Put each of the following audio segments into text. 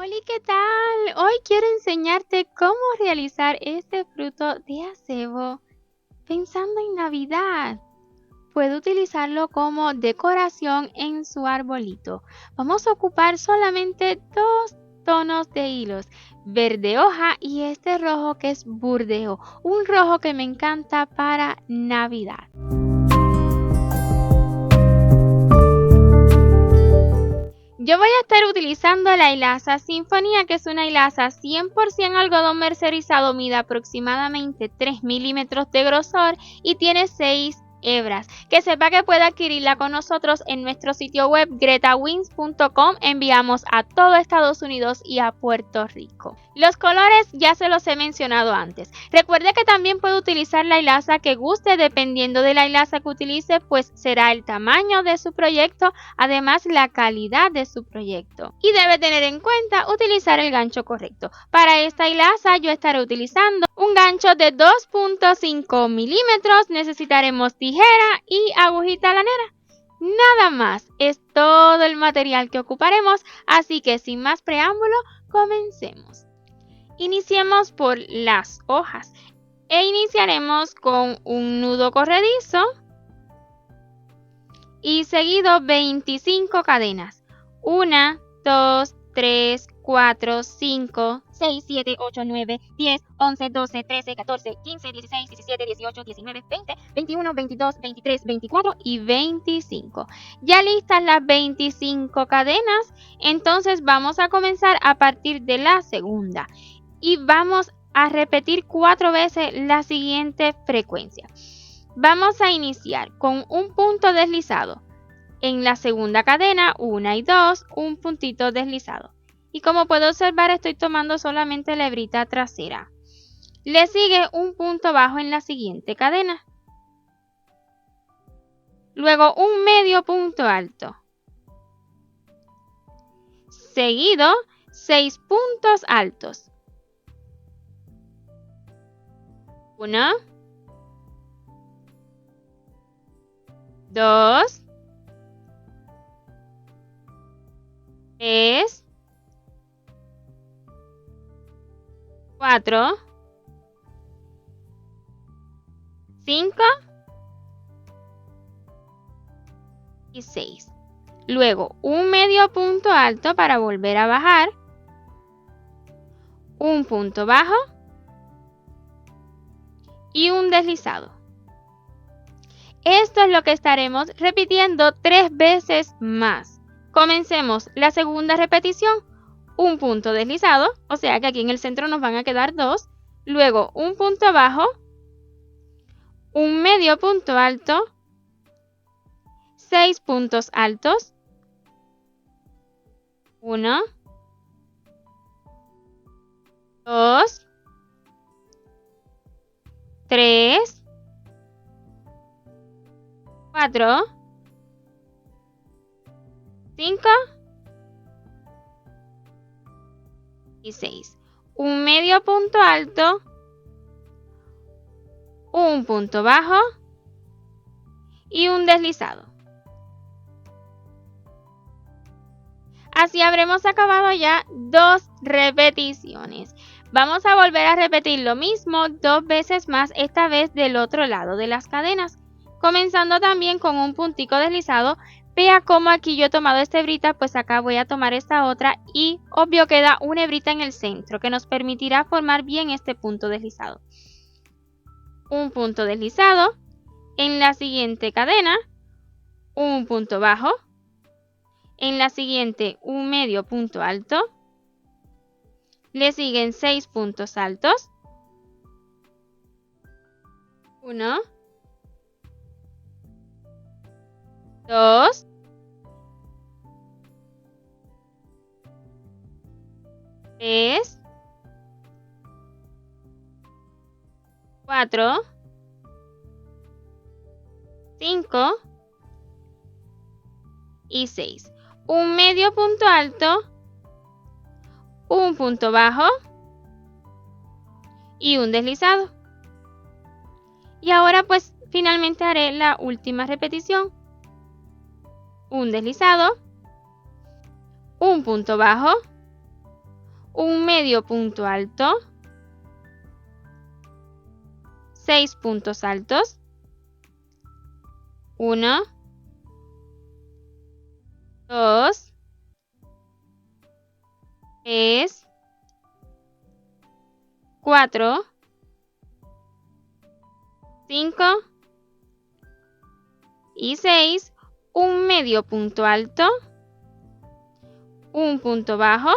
Hola, ¿qué tal? Hoy quiero enseñarte cómo realizar este fruto de acebo pensando en Navidad. Puede utilizarlo como decoración en su arbolito. Vamos a ocupar solamente dos tonos de hilos, verde hoja y este rojo que es burdeo, un rojo que me encanta para Navidad. Yo voy a estar utilizando la hilaza Sinfonía, que es una hilaza 100% algodón mercerizado, mide aproximadamente 3 milímetros de grosor y tiene 6 hebras. Que sepa que puede adquirirla con nosotros en nuestro sitio web gretawins.com. Enviamos a todo Estados Unidos y a Puerto Rico. Los colores ya se los he mencionado antes. Recuerde que también puede utilizar la hilaza que guste, dependiendo de la hilaza que utilice, pues será el tamaño de su proyecto, además la calidad de su proyecto. Y debe tener en cuenta utilizar el gancho correcto. Para esta hilaza yo estaré utilizando un gancho de 2.5 milímetros, necesitaremos tijera y agujita lanera. Nada más, es todo el material que ocuparemos, así que sin más preámbulo, comencemos. Iniciemos por las hojas e iniciaremos con un nudo corredizo y seguido 25 cadenas. 1, 2, 3, 4, 5, 6, 7, 8, 9, 10, 11, 12, 13, 14, 15, 16, 17, 18, 19, 20, 21, 22, 23, 24 y 25. Ya listas las 25 cadenas, entonces vamos a comenzar a partir de la segunda y vamos a repetir 4 veces la siguiente frecuencia. Vamos a iniciar con un punto deslizado. En la segunda cadena, 1 y 2, un puntito deslizado. Y como puedo observar, estoy tomando solamente la hebrita trasera. Le sigue un punto bajo en la siguiente cadena. Luego un medio punto alto. Seguido, 6 puntos altos. 1, 2, 3, 4, 5 y 6. Luego un medio punto alto para volver a bajar, un punto bajo y un deslizado. Esto es lo que estaremos repitiendo 3 veces más. Comencemos la segunda repetición. Un punto deslizado, o sea que aquí en el centro nos van a quedar 2. Luego un punto bajo, un medio punto alto, 6 puntos altos, 1, 2, 3, 4, 5 y 6. Un medio punto alto, un punto bajo y un deslizado. Así habremos acabado ya 2 repeticiones. Vamos a volver a repetir lo mismo 2 veces más, esta vez del otro lado de las cadenas. Comenzando también con un puntico deslizado. Vea cómo aquí yo he tomado esta hebrita, pues acá voy a tomar esta otra y obvio queda una hebrita en el centro que nos permitirá formar bien este punto deslizado. Un punto deslizado, en la siguiente cadena, un punto bajo, en la siguiente un medio punto alto, le siguen 6 puntos altos, 1, 2, 3, 4, 5 y 6. Un medio punto alto, un punto bajo y un deslizado. Y ahora pues finalmente haré la última repetición. Un deslizado, un punto bajo, un medio punto alto, 6 puntos altos, 1, 2, 3, 4, 5 y 6, un medio punto alto, un punto bajo,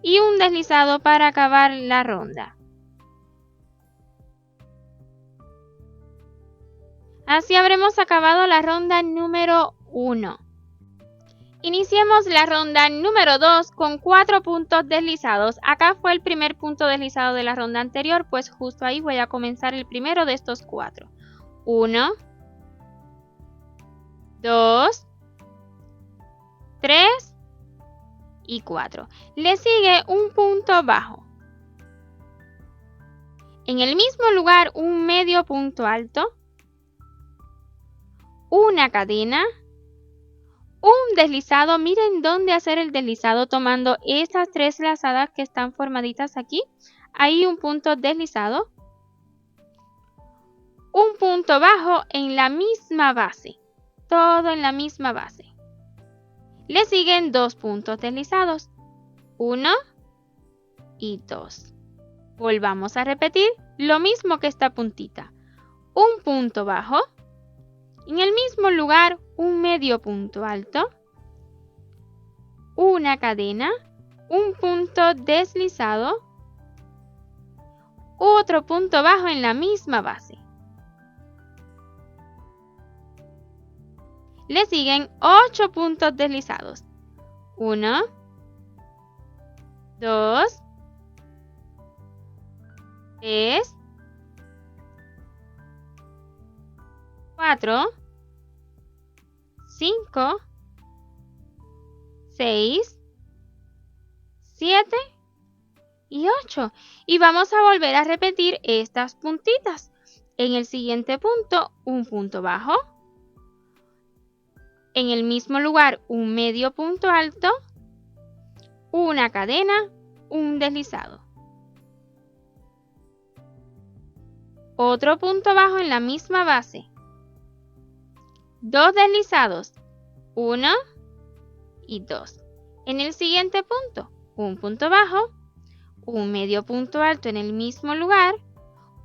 y un deslizado para acabar la ronda. Así habremos acabado la ronda número 1. Iniciemos la ronda número 2 con 4 puntos deslizados. Acá fue el primer punto deslizado de la ronda anterior, pues justo ahí voy a comenzar el primero de estos 4. 1, 2, 3 y 4. Le sigue un punto bajo. En el mismo lugar, un medio punto alto, una cadena, un deslizado. Miren dónde hacer el deslizado tomando estas 3 lazadas que están formaditas aquí. Ahí un punto deslizado, un punto bajo en la misma base, todo en la misma base. Le siguen 2 puntos deslizados, 1 y 2. Volvamos a repetir lo mismo que esta puntita. Un punto bajo, en el mismo lugar un medio punto alto, una cadena, un punto deslizado, otro punto bajo en la misma base. Le siguen 8 puntos deslizados. 1, 2, 3, 4, 5, 6, 7 y 8. Y vamos a volver a repetir estas puntitas. En el siguiente punto, un punto bajo. En el mismo lugar, un medio punto alto, una cadena, un deslizado. Otro punto bajo en la misma base. 2 deslizados, 1 y 2. En el siguiente punto, un punto bajo, un medio punto alto en el mismo lugar,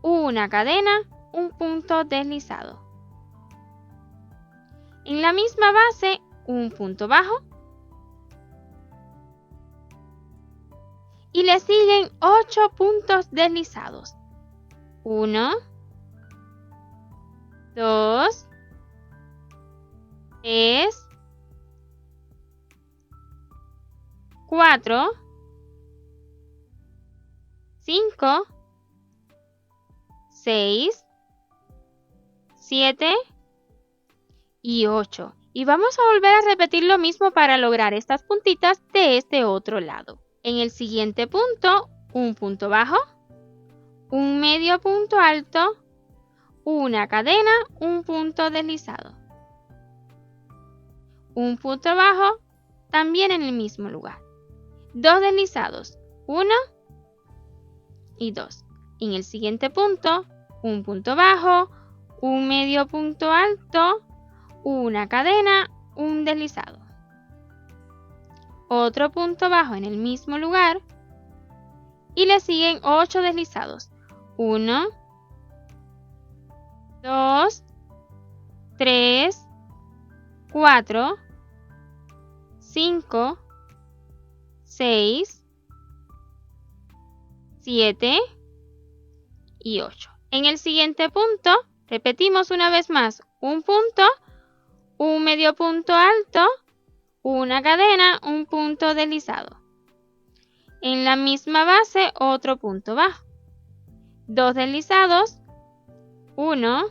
una cadena, un punto deslizado. En la misma base, un punto bajo. Y le siguen 8 puntos deslizados. 1, 2, 3, 4, 5, 6, 7 y 8. Y vamos a volver a repetir lo mismo para lograr estas puntitas de este otro lado. En el siguiente punto, un punto bajo, un medio punto alto, una cadena, un punto deslizado. Un punto bajo, también en el mismo lugar. 2 deslizados, 1 y 2. En el siguiente punto, un punto bajo, un medio punto alto, una cadena, un deslizado. Otro punto bajo en el mismo lugar y le siguen 8 deslizados. 1, 2, 3, 4, 5, 6, 7 y 8. En el siguiente punto, repetimos una vez más, un punto, un medio punto alto, una cadena, un punto deslizado. En la misma base, otro punto bajo. 2 deslizados, 1,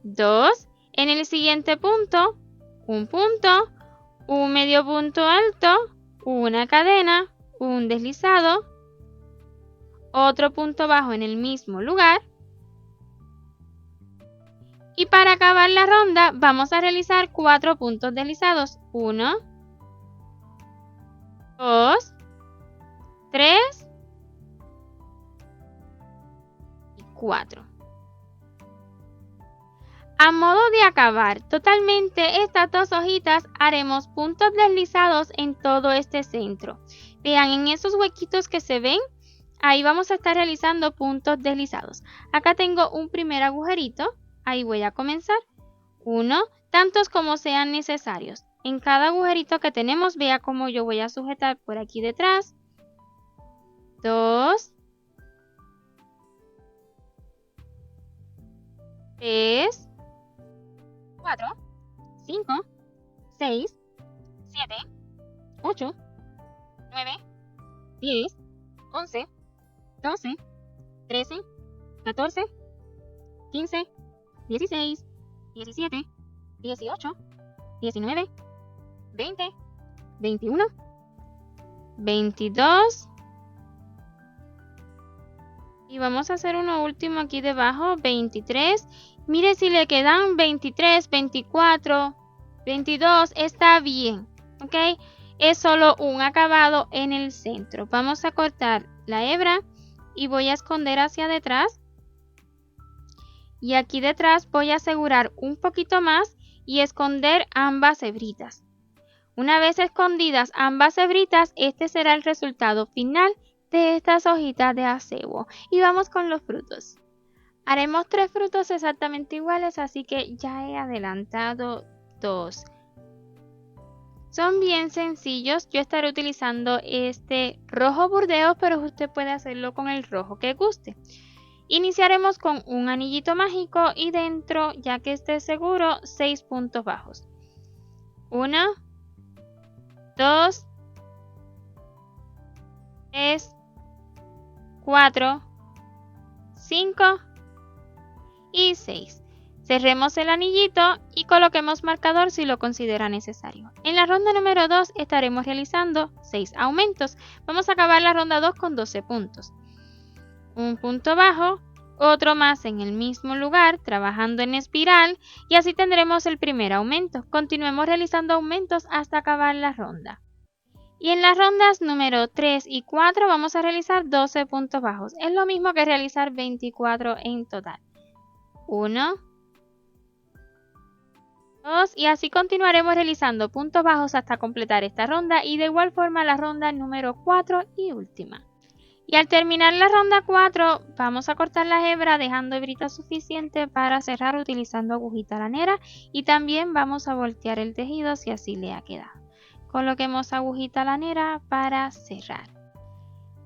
2. En el siguiente punto, un medio punto alto, una cadena, un deslizado, otro punto bajo en el mismo lugar. Y para acabar la ronda vamos a realizar 4 puntos deslizados. 1, 2, 3 y 4. A modo de acabar totalmente estas dos hojitas, haremos puntos deslizados en todo este centro. Vean, en esos huequitos que se ven, ahí vamos a estar realizando puntos deslizados. Acá tengo un primer agujerito, ahí voy a comenzar. 1, tantos como sean necesarios. En cada agujerito que tenemos, vea cómo yo voy a sujetar por aquí detrás. 2, 3, 4, 5, 6, 7, 8, 9, 10, 11, 12, 13, 14, 15, 16, 17, 18, 19, 20, 21, 22. Y vamos a hacer uno último aquí debajo, 23. Mire si le quedan 23, 24, 22, está bien, ¿ok? Es solo un acabado en el centro. Vamos a cortar la hebra y voy a esconder hacia detrás. Y aquí detrás voy a asegurar un poquito más y esconder ambas hebritas. Una vez escondidas ambas hebritas, este será el resultado final de estas hojitas de acebo. Y vamos con los frutos. Haremos 3 frutos exactamente iguales, así que ya he adelantado 2. Son bien sencillos. Yo estaré utilizando este rojo burdeos, pero usted puede hacerlo con el rojo que guste. Iniciaremos con un anillito mágico y dentro, ya que esté seguro, 6 puntos bajos. 1, 2, 3, 4, 5 y 6. Cerremos el anillito y coloquemos marcador si lo considera necesario. En la ronda número 2 estaremos realizando 6 aumentos. Vamos a acabar la ronda 2 con 12 puntos. Un punto bajo, otro más en el mismo lugar, trabajando en espiral, y así tendremos el primer aumento. Continuemos realizando aumentos hasta acabar la ronda. Y en las rondas número 3 y 4 vamos a realizar 12 puntos bajos. Es lo mismo que realizar 24 en total. 1, 2 y así continuaremos realizando puntos bajos hasta completar esta ronda y de igual forma la ronda número 4 y última. Y al terminar la ronda 4 vamos a cortar la hebra dejando hebrita suficiente para cerrar utilizando agujita lanera y también vamos a voltear el tejido si así le ha quedado. Coloquemos agujita lanera para cerrar.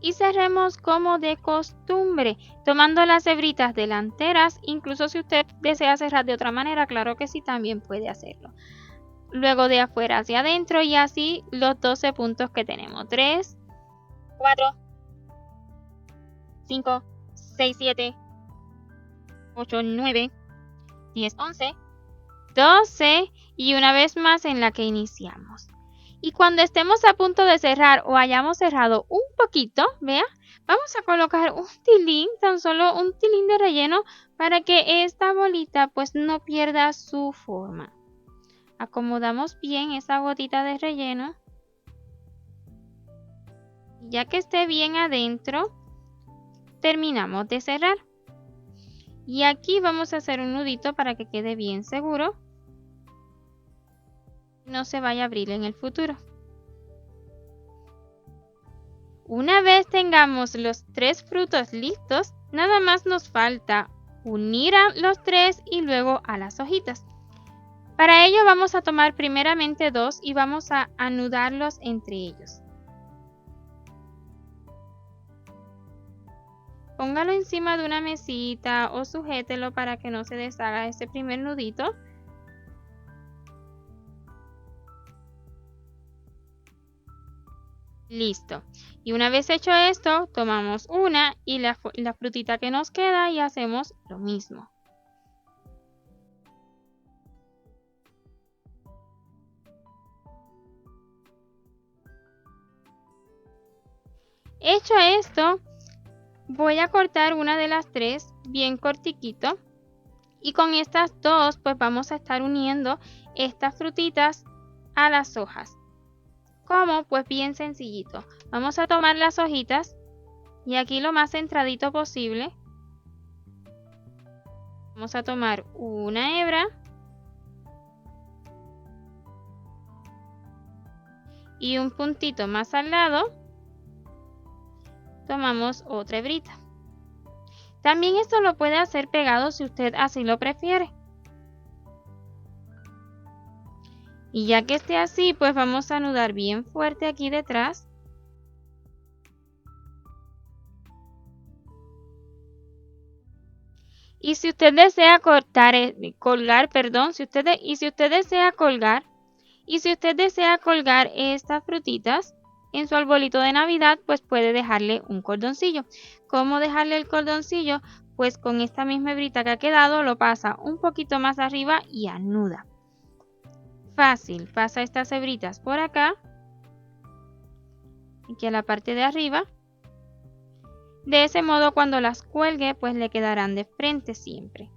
Y cerremos como de costumbre, tomando las hebritas delanteras, incluso si usted desea cerrar de otra manera, claro que sí, también puede hacerlo. Luego de afuera hacia adentro y así los 12 puntos que tenemos. 3, 4, 5, 6, 7, 8, 9, 10, 11, 12 y una vez más en la que iniciamos. Y cuando estemos a punto de cerrar o hayamos cerrado un poquito, vea, vamos a colocar un tilín, tan solo un tilín de relleno para que esta bolita pues no pierda su forma. Acomodamos bien esa gotita de relleno. Ya que esté bien adentro, terminamos de cerrar. Y aquí vamos a hacer un nudito para que quede bien seguro. No se vaya a abrir en el futuro. Una vez tengamos los 3 frutos listos, nada más nos falta unir a los 3 y luego a las hojitas. Para ello vamos a tomar primeramente 2 y vamos a anudarlos entre ellos. Póngalo encima de una mesita o sujételo para que no se deshaga ese primer nudito. Listo. Y una vez hecho esto, tomamos una y la frutita que nos queda y hacemos lo mismo. Hecho esto, voy a cortar una de las 3 bien cortiquito. Y con estas 2 pues vamos a estar uniendo estas frutitas a las hojas. ¿Cómo? Pues bien sencillito. Vamos a tomar las hojitas y aquí lo más centradito posible. Vamos a tomar una hebra y un puntito más al lado tomamos otra hebrita. También esto lo puede hacer pegado si usted así lo prefiere. Y ya que esté así, pues vamos a anudar bien fuerte aquí detrás. Y si usted desea colgar estas frutitas en su arbolito de Navidad, pues puede dejarle un cordoncillo. ¿Cómo dejarle el cordoncillo? Pues con esta misma hebrita que ha quedado, lo pasa un poquito más arriba y anuda. Fácil, pasa estas hebritas por acá, aquí a la parte de arriba. De ese modo, cuando las cuelgue, pues le quedarán de frente siempre.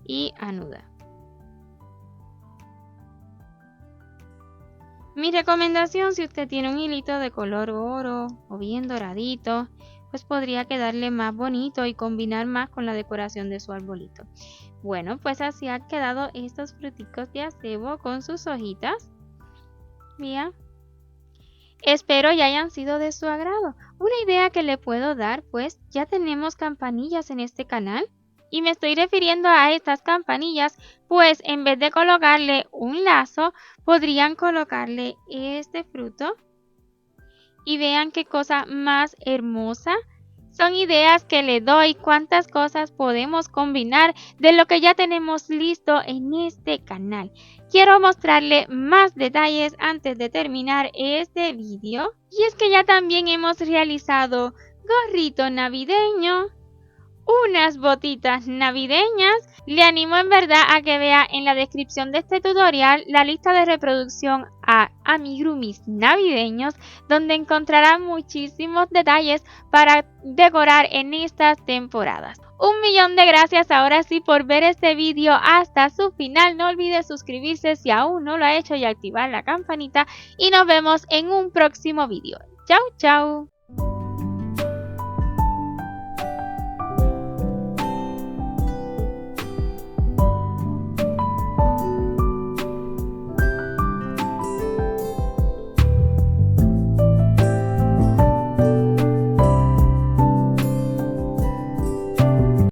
Y anuda. Mi recomendación, si usted tiene un hilito de color oro o bien doradito, pues podría quedarle más bonito y combinar más con la decoración de su arbolito. Bueno, pues así han quedado estos fruticos de acebo con sus hojitas. Mira. Espero ya hayan sido de su agrado. Una idea que le puedo dar, pues ya tenemos campanillas en este canal. Y me estoy refiriendo a estas campanillas, pues en vez de colocarle un lazo, podrían colocarle este fruto. Y vean qué cosa más hermosa. Son ideas que le doy, cuántas cosas podemos combinar de lo que ya tenemos listo en este canal. Quiero mostrarle más detalles antes de terminar este vídeo. Y es que ya también hemos realizado gorrito navideño, unas botitas navideñas. Le animo en verdad a que vea en la descripción de este tutorial la lista de reproducción a amigurumis navideños, donde encontrará muchísimos detalles para decorar en estas temporadas. Un millón de gracias ahora sí por ver este vídeo hasta su final. No olvide suscribirse si aún no lo ha hecho y activar la campanita. Y nos vemos en un próximo vídeo. Chau, chau.